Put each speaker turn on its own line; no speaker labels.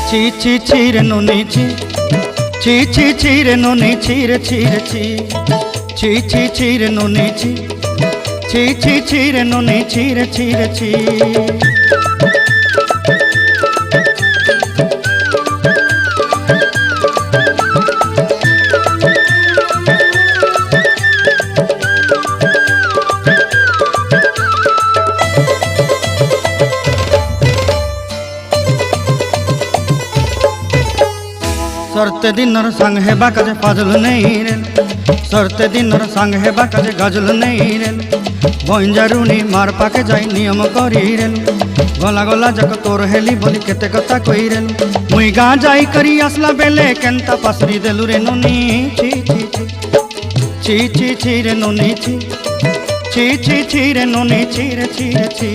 ছি ছি ছি রে নুনি ছি, ছি ছি ছি রে নুনি ছি রে ছি রে ছি, ছি ছি ছি রে নুনি ছি, ছি ছি ছি রে নুনি ছি রে ছি রে ছি। सरते दिनर संग हेबा काजे फाजल नहीं रेल, सरते दिनर संग हेबा काजे गजल नहीं रेल, बंजारुनी मार पाके जाई नियम करी रेल, गला गला जक तोर हेली बोली केते कथा कई रेल, मुई गा जाई करी आसला बेले केंता पासरी देलु रे नुनी ची ची ची, ची ची ची रे नुनी ची, ची ची ची रे नुनी ची रे ची रे ची।